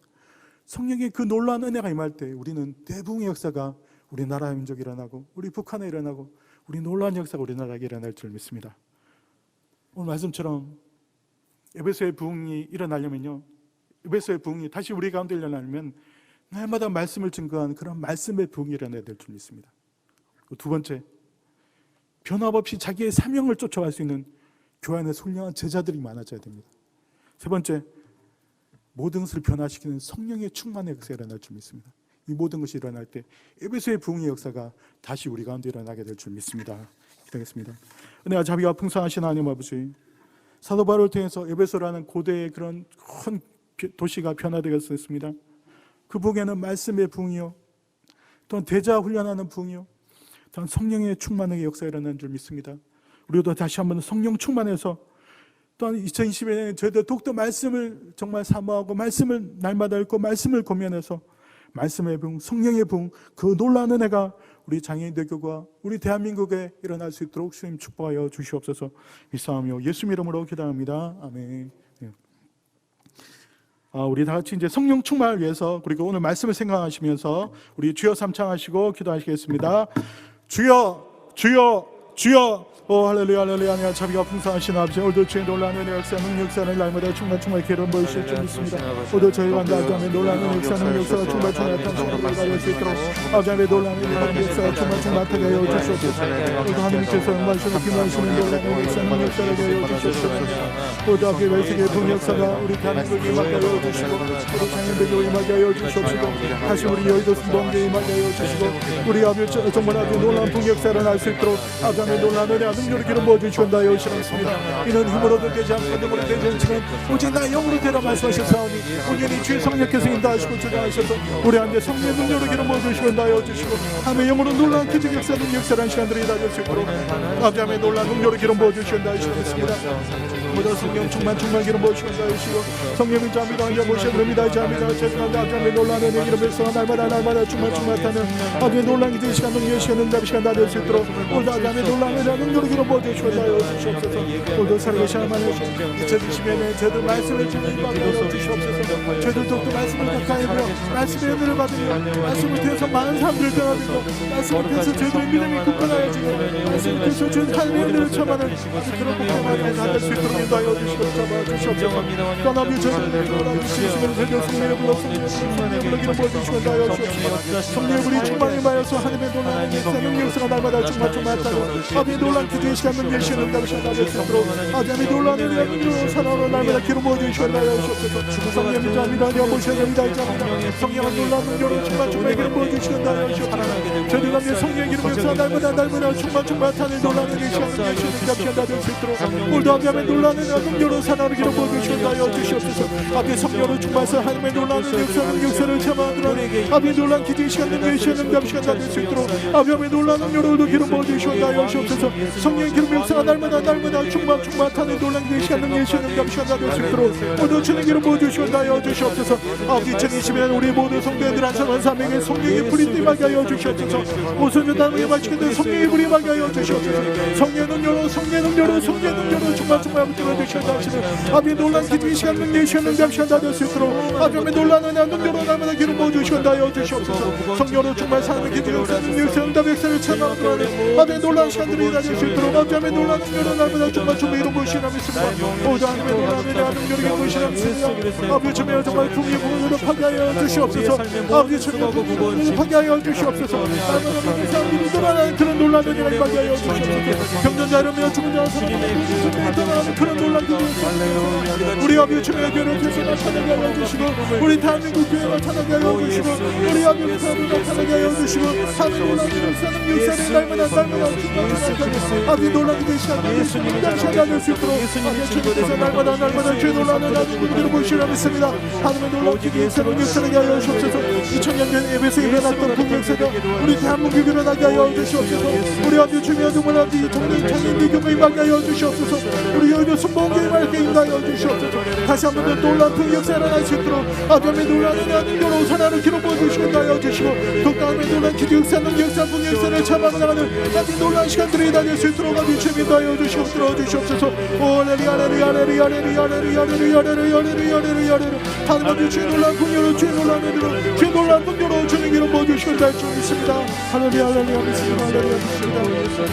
성령의 그 놀라운 은혜가 임할 때 우리는 대붕의 역사가 우리나라 민족에 일어나고 우리 북한에 일어나고 우리 놀라운 역사가 우리나라에 일어날 줄 믿습니다. 오늘 말씀처럼 에베소의 부흥이 일어나려면요, 에베소의 부흥이 다시 우리 가운데 일어나려면 날마다 말씀을 증거하는 그런 말씀의 부흥이 일어나야 될 줄 믿습니다. 두 번째, 변함없이 자기의 사명을 쫓아갈 수 있는 교회 안에 훌륭한 제자들이 많아져야 됩니다. 세 번째, 모든 것을 변화시키는 성령의 충만의 역사가 일어날 줄 믿습니다. 이 모든 것이 일어날 때 에베소의 부흥의 역사가 다시 우리 가운데 일어나게 될 줄 믿습니다. 기도하겠습니다. 은혜와 자비가 풍성하신 하나님 아버지, 사도 바울을 통해서 에베소라는 고대의 그런 큰 도시가 변화되었습니다. 그 부흥에는 말씀의 부흥이요, 또한 대자 훈련하는 부흥이요, 또한 성령의 충만의 역사가 일어나는 줄 믿습니다. 우리도 다시 한번 성령 충만해서 또한 2020년에 저희들 독도 말씀을 정말 사모하고 말씀을 날마다 읽고 말씀을 고면해서 말씀의 부흥, 성령의 부흥, 그 놀라운 은혜가 우리 장애인들 교회와 우리 대한민국에 일어날 수 있도록 주님 축복하여 주시옵소서. 믿사오며 예수 이름으로 기도합니다. 아멘. 우리 다 같이 이제 성령 충만을 위해서 그리고 오늘 말씀을 생각하시면서 우리 주여 삼창하시고 기도하시겠습니다. 주여, 주여, 주여. 할렐루야, 할렐루야. 자비가 풍성하신 아버지, 오늘도 주의 놀라운 은혜 역사, 능력 역사는 날마다 충만 기름 부으실 줄 믿습니다. 오늘도 저희가 나아가면 놀라운 은혜 역사, 능력 역사가 충만 나타나는 것을 수 있도록 아버지의 놀라운 은혜 역사가 충만 나타나게 하여 주시옵소서. 오늘도 하나님께서 말씀을 기도하시는 놀라운 은혜 역사, 능력 역사를 하여 주시옵소서. 오늘도 아버지의 외세계의 붕 역사가 우리 대한민국에 임하게 하여 주시고 우리 장애인들도 임하게 하여 주시옵시고 다시 우리 여의도 순동교에 임하게 하여 주시고 우리 아버지 정말 아주 놀라운 붕 역사를 할 수 있도록 아버지의 놀라운 은혜 능력을 기름 부어주시온다 하여 주시옵습니다. 이는 힘으로도 되지 않고 능력으로 되지 않지만 오직 나의 영으로 되라 말씀하셨사오니 온전히 주의 성령께서 인도하시고 주장하셔서 우리 안에 성령의 능력을 기름 부어주시온다 하여 주시고 하나님의 영으로 놀라운 기적 역사 능력 역사라는 시간들이 다될 수 있도록 아버지의 놀라운 능력을 기름 부어주시온다 하시겠습니다. 모든 성령 충만 기름 부어주시온다 하시고 성령의 자비가 앉아 모셔드립니다. 자비가 죄송한데 아버지의 놀라운 은혜 기름에서 날마다 충만하는 아버지의 놀라운 기적 시간 능력 시간 응답 시간 다될 수 있도록 오늘 아버지의 놀라운 은혜 능력을 기름 부어주시온다 하여 주시옵소서. 오늘도 살아계신 하나님 2020년에 저희들 말씀을 주님 받아 주시옵소서. 저희들 더욱더 말씀을 가까이 보여 말씀의 은혜를 받으며 말씀을 통해서 많은 사람들을 변화되고 말씀을 통해서 저희들의 믿음이 굳건하여지고 말씀을 통해서 저희들 하나님의 은혜를 참아는 그런 복잡한 받을 수 있도록 인도하여 주시옵소서. 떠나며 저희들 주시면 저희들 성령의 불러 성령의 불러 기름 부어주시온다 하여 주시옵소서. 성령의 불이 충만히 마여서 하나님의 놀라운 역사 역사가 날마다 충만하다는 아버지의 놀라운 기도의 시간 능력 시간 응답 시간 다될 수 있도록 아버지의 놀라운 은혜로 살아오는 날마다 기름 부어주시온다 하여 주시옵소서. 성령의 자비가 여보셔야 됩니다. 성령은 놀라운 능력으로 충만 기름 부어주시온다 하여 주시옵소서. 저희들 가운데 성령의 기름 역사 날마다 충만 타는 놀라운 은혜 시간 능력 시간 응답 시간 다될 수 있도록 오늘도 아버지의 놀라운 놀라는 능력으로 살아가는 길을 보여주시고 하여 주시옵소서. 아버지 성령으로 충만해서 하나님의 놀라는 역사를 체험하는 아버지 놀란 기도의 시간 능력의 시간 능력 시간 다 될 수 있도록 아버지 놀라는 능력으로 길을 보여주시고 하여 주시옵소서. 성령의 기름 역사가 날마다 충만하는 놀란 기도의 시간 능력의 시간 능력 시간 다 될 수 있도록 모두 주는 길을 보여주시고 하여 주시옵소서. 아버지 2020년 우리 모두 성도들 한 사람 한 사람에게 성령의 불이 임하게 하여 주시옵소서. 오순절 단위에 마치게 성령의 불이 임하게 하여 주시옵소서. 성령의 능력으로 충만 붙들어 주시옵소서. 아버지 놀란 기도의 시간 능력의 시간 능력 시간 다 될 수 있도록 아버지 놀라는 능력으로 날마다 길을 보여주시고 하여 주시옵소서. 성령으로 충만 사는 기도 역사 능력 응답 역사를 체험하는 아버지 놀라는 시간들이 다 될 수 있도록 아버지 놀라는 능력으로 날마다 충만 이름 보시나 믿습니다. 오다 하나님의 놀라는 능력이 보시나 믿습니다. 아버지 주님 정말 궁의 부분으로 파괴하여 주시옵소서. 아버지 주님 부분으로 파괴하여 주시옵소서. 아버지 사람들이 떠나는 그런 놀라는 능력이 파괴하여 주시옵소서. 병전자 이러며 죽은 자와 살아나는 떠나는 그런 놀라는 우리 아버지 주님의 교회를 계속 나타나게 하여 주시고 우리 대한민국 교회를 나타나게 하여 주시고 우리 아버지 사람을 나타나게 하여 주시고 하나님 놀라는 역사는 날마다 충만하게 아버지 놀라게 되시는 예수님을 감사하게 수 있도록 아버지 주님께서 날마다 주의 놀라는 나중을 보시라 믿습니다. 하나님의 놀라운 역사를 하여 주옵소서. 2000년 전 예배에서 일어났던 동역사가 우리 대한민국에 일어나게 하여 주시옵소서. 우리 아버지 주님의 정말 아버지 동네 장인들 교회 임하게 하여 주시옵소서. 우리 여기 순봉교회 임하게 임하여 주시옵소서. 다시 한번 더 놀라운 역사를 일어날 수 있도록 아버지 놀라는 나중으로 선하는 기록 보여주시고 하여 주시고 독다음에 놀란 기도 역사는 역사를 참아나가는 아버지 놀라운 시간들이 다닐 수 있도록 아버지 주님 하여 주시옵소서. 하나님 주의 놀라운 긍휼로 주의 놀라운 은혜로 주의 놀라운 긍휼로 주님 이름 보여주시고 잘 줄 믿습니다. 할렐루야 믿습니다.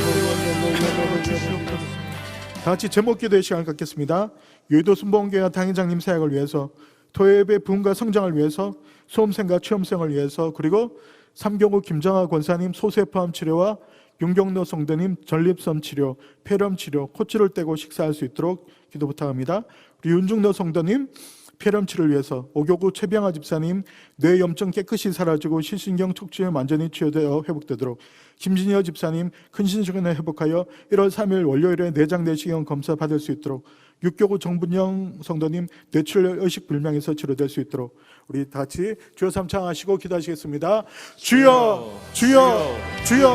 다 같이 제목 기도의 시간을 갖겠습니다. 여의도 순복음교회 당회장님 사역을 위해서 토요예배 부흥과 성장을 위해서 수험생과 취업생을 위해서 그리고 삼경호 김정아 권사님 소세포암 치료와 윤경로 성도님 전립선 치료, 폐렴 치료, 코치를 떼고 식사할 수 있도록 기도 부탁합니다. 우리 윤중로 성도님 폐렴 치료를 위해서 오교구 최병아 집사님 뇌 염증 깨끗이 사라지고 신신경 척추염 완전히 치유되어 회복되도록 김진여 집사님 근신수련을 회복하여 1월 3일 월요일에 내장 내시경 검사 받을 수 있도록 육교구 정분영 성도님 뇌출혈 의식 불명에서 치료될 수 있도록 우리 다 같이 주여 삼창하시고 기도하시겠습니다. 주여 주여 주여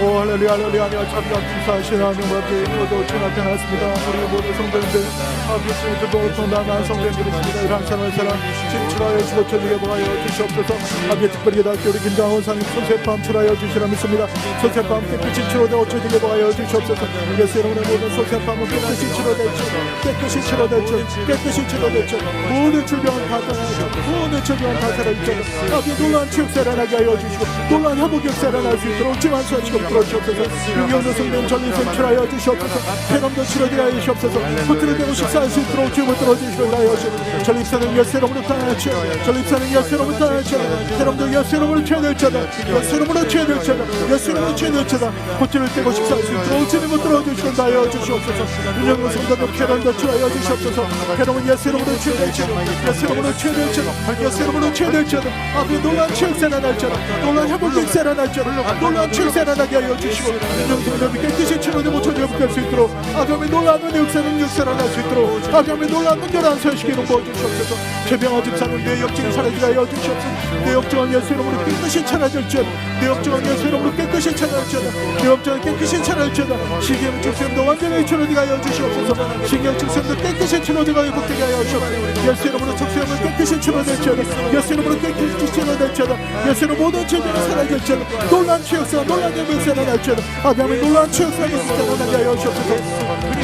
오 할렐루야 할렐루야 참가 감사하시는 하나님 앞에 모두 주 나타났습니다. 우리 모두 성도님들 아버지 주도 통당한 성도님들입니다. 이런 사람을 사랑 진출하여 주고 천국에 보하여 주시옵소서. 아버지 특별히 다시 우리 김장원 사님 소세포암 치료하여 주시라 믿습니다. 소세포암 깨끗이 치료되고 천국에 보하여 주시옵소서. 예수 이름으로 모든 소세포암은 깨끗이 치료될 줄 깨끗이 치료될 줄 모든 질병을 다 떠나시고 모든 질병을 다 사라지고 아버지 놀라운 치유세를 나게 하여 주시고 놀라운 회복 역사를 날 수 있도록 지만수하시고 들어주옵소서. 유경도 성령 전립선 치료하여 주시옵소서. 폐렴도 치료되게 하여 주시옵소서. 붙들어 대고 식사할 수 있도록 주님을 들어주시고 하여 주시옵소서. 전립선은 열쇠로부터 하나치 전립선은 열쇠로부터 하나치 폐렴도 열쇠로부터 치유될 자다 열쇠로부터 치유될 자다 열쇠로부터 치유될 자다 붙들어 대고 식사할 수 있도록 주님을 들어주시고 하여 주시옵소서. 유경도 성령도 폐렴도 치료하여 주시옵소서. 폐렴은 열쇠로부터 치유될 자다 열쇠로부터 치유될 자다 열쇠로부터 치유될 자다 아버지 놀라운 치유세를 날 자다 놀라운 회복 역사를 날 자다 놀라운 치유세를 나게 하여 주시고 유경도 깨끗이 치료되고 천국에 수 있도록 아버지 놀라운 역사를 날 수 있도록 아버지 놀라운 능력을 안수하시기로 보여주시옵소서. 최병아 집사는 내 역증이 사라지게 하여 주시옵소서. 내 역증은 예수님으로 깨끗이 차려질지어다 내 역증은 예수님으로 깨끗이 차려질지어다 내 역증은 깨끗이 차려질지어다 시기형 축생도 완전히 치료되게 하여 주시옵소서. 시기형 축생도 깨끗이 치료되게 하여 복되게 하여 주시옵소서. 예수님으로 축생은 깨끗이 치료될지어다 예수님으로 깨끗이 치료될지어다 예수님 모든 죄들이 사라질지어다 놀란 치역사 놀란 역사가 날지어다 아버지 놀란 치역사가 나게 하여 주시옵소서.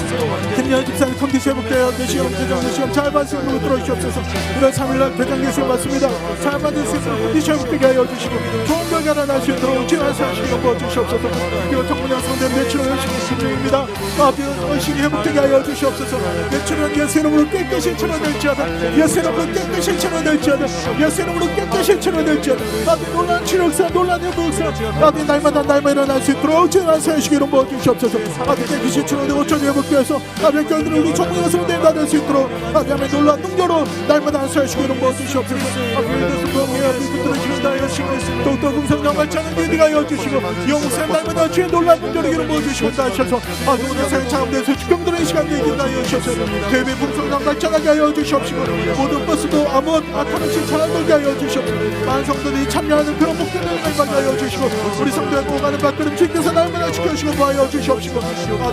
김여희 집사님 컨디션 회복되어 내시험 대장 내시험 잘 받으시고 들어주시옵소서. 1월 3일날 대장 내시험 받습니다. 잘 받을 수 있도록 컨디션 회복되게 하여 주시고 좋은 결과가 날 수 있도록 지원하시고 도와주시옵소서. 그리고 정문양 성대 내추럴 의식이 중입니다. 아버지 의식이 회복되게 하여 주시옵소서. 내추럴 예수 이름으로 깨끗이 치료될지어다 예수 이름으로 깨끗이 치료될지어다 예수 이름으로 깨끗이 치료될지어다 아버지 놀란 치료역사 놀란 회복역사 아버지 날마다 일어날 수 있도록 지원하시고 이름 도와주시옵소서. 아버지 깨끗이 치료되고 전 회복되어서 아버지 교회들은 우리 정문양 성대 받을 수 있도록 아버지 놀란 능력으로 날마다 안수하시고 이름 도와주시옵소서. 아버지 예수 공의 아버지 붙들어 주신다 주시고 또또 금성장 발전은 되게 하여 주시고 영생 날마다 주의 놀라운 분들에게 모아주시고 하셔서 오늘 사회 차원에서 축병들의 시간 되게 하여 주셔서 대배 금성장 발전하게 하여 주시옵시고 모든 버스도 아무 타는 신차를 돌게 하여 주시옵시고 만성들이 참여하는 그런 목표를 날마다 하여 주시고 우리 성도에 오가는 밥그릇 주께서 날마다 지켜주시고 보하여 주시옵시고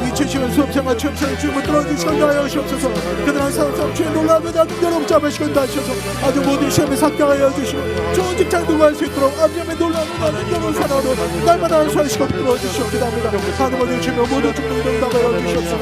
이치시는 수업생활 취업생활 주임을 들어주시고 하여 주옵소서 그들한 사람 주의 놀라운 자들 여러분 잡으시고 하셔서 아주 모든 시험에 합격하여 주시고 좋은 직장 누구할 수 있도록 아버지의 놀라운 여러분 사랑으로 날마다 안수하시고 들어주시옵기도합니다. 하늘 어디 주시며 모든 축복을 응답하여 주시옵소서.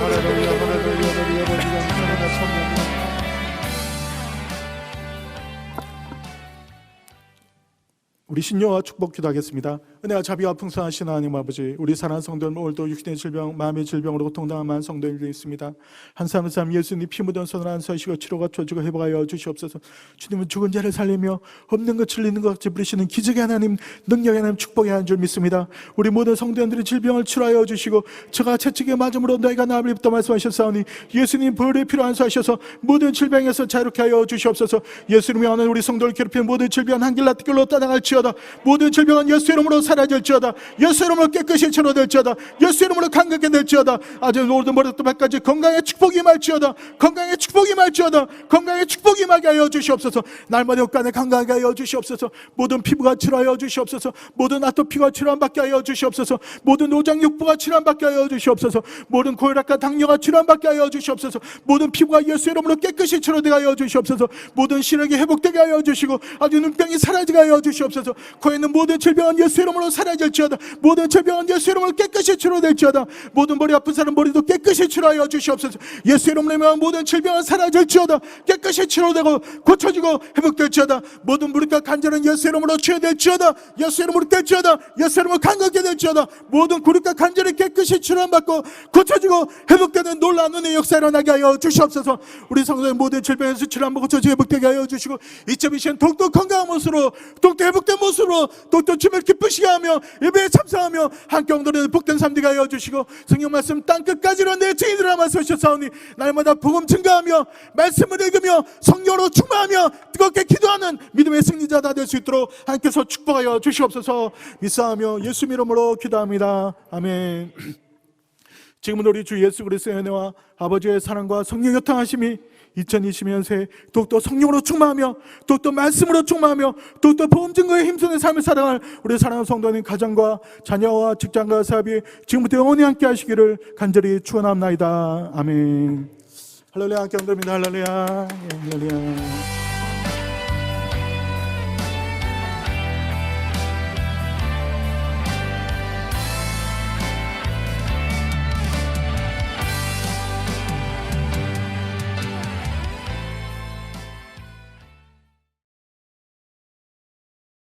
우리 신녀와 축복 기도하겠습니다. 은혜와 자비와 풍성하신 하나님 아버지, 우리 사랑하는 성도는 오늘도 육신의 질병, 마음의 질병으로 고통당한 많은 성도들이 있습니다. 한 사람 한 사람 예수님 피 묻은 손을 안수하시고 치료가 쳐주고 회복하여 주시옵소서. 주님은 죽은 자를 살리며 없는 것을 있는 것 같이 부리시는 기적의 하나님, 능력의 하나님, 축복의 하나님 줄 믿습니다. 우리 모든 성도들이 질병을 치료하여 주시고 저가 채찍에 맞음으로 너희가 나을 입다 말씀하셨사오니 예수님 벌의 피로 안수하셔서 모든 질병에서 자유롭게 하여 주시옵소서. 예수님이 하는 우리 성도를 괴롭히는 모든 질병은 한길 낫길로 떠나갈지어다. 모든 질병은 예수 이름으로 사라질지어다. 예수 이름으로 깨끗이 치료될지어다. 예수 이름으로 강하게 될지어다. 아주 모든 머리부터 발까지 건강의 축복이 말지어다. 건강의 축복이 말지어다. 건강의 축복이 임하게 하여 주시옵소서. 날마다 옷간에 건강하게 하여 주시옵소서. 모든 피부가 치료하여 주시옵소서. 모든 아토피가 치료받게 하여 주시옵소서. 모든 노장육부가 치료받게 하여 주시옵소서. 모든 고혈압과 당뇨가 치료받게 하여 주시옵소서. 모든 피부가 예수 이름으로 깨끗이 치료되게 하여 주시옵소서. 모든 시력이 회복되게 하여 주시고 아주 눈병이 사라지게 하여 주시옵소서. 코에 있는 모든 질병은 예수 이름으로 사라질지어다. 모든 질병은 예수 이름으로 깨끗이 치료될지어다. 모든 머리 아픈 사람 머리도 깨끗이 치료하여 주시옵소서. 예수 이름으로 모든 질병은 사라질지어다. 깨끗이 치료되고 고쳐지고 회복될지어다. 모든 무릎과 관절은 예수 이름으로 치유될지어다. 예수 이름으로 될지어다. 예수 이름으로 강하게 될지어다. 모든 구립과 관절이 깨끗이 치료받고 고쳐지고 회복되는 놀라운 은혜의 역사 일어나게 하여 주시옵소서. 우리 성도의 모든 질병에서 치료받고 고쳐지고 회복되게 하여 주시고 2020년 독도 건강한 모습으로 독도 회복된 모습으로 독도 주님을 기쁘시게 하며 예배에 참석하며 함께 엉도리는 복된 삶 되게 하여 주시고 성령 말씀 땅끝까지로 내 증인들아 말씀하셨사오니 날마다 복음 증가하며 말씀을 읽으며 성령으로 충만하며 뜨겁게 기도하는 믿음의 승리자가 될 수 있도록 하나님께서 축복하여 주시옵소서. 믿사하며 예수 이름으로 기도합니다. 아멘. 지금은 우리 주 예수 그리스도의 은혜와 아버지의 사랑과 성령의 교통하심이 2020년 새해 더욱더 성령으로 충만하며 더욱더 말씀으로 충만하며 더욱더 복음 증거에 힘쓰는 삶을 살아갈 우리 사랑하는 성도님 가정과 자녀와 직장과 사업이 지금부터 영원히 함께 하시기를 간절히 축원합니다. 아멘. 할렐루야. 함께 엉도입니다. 할렐루야. 할렐루야.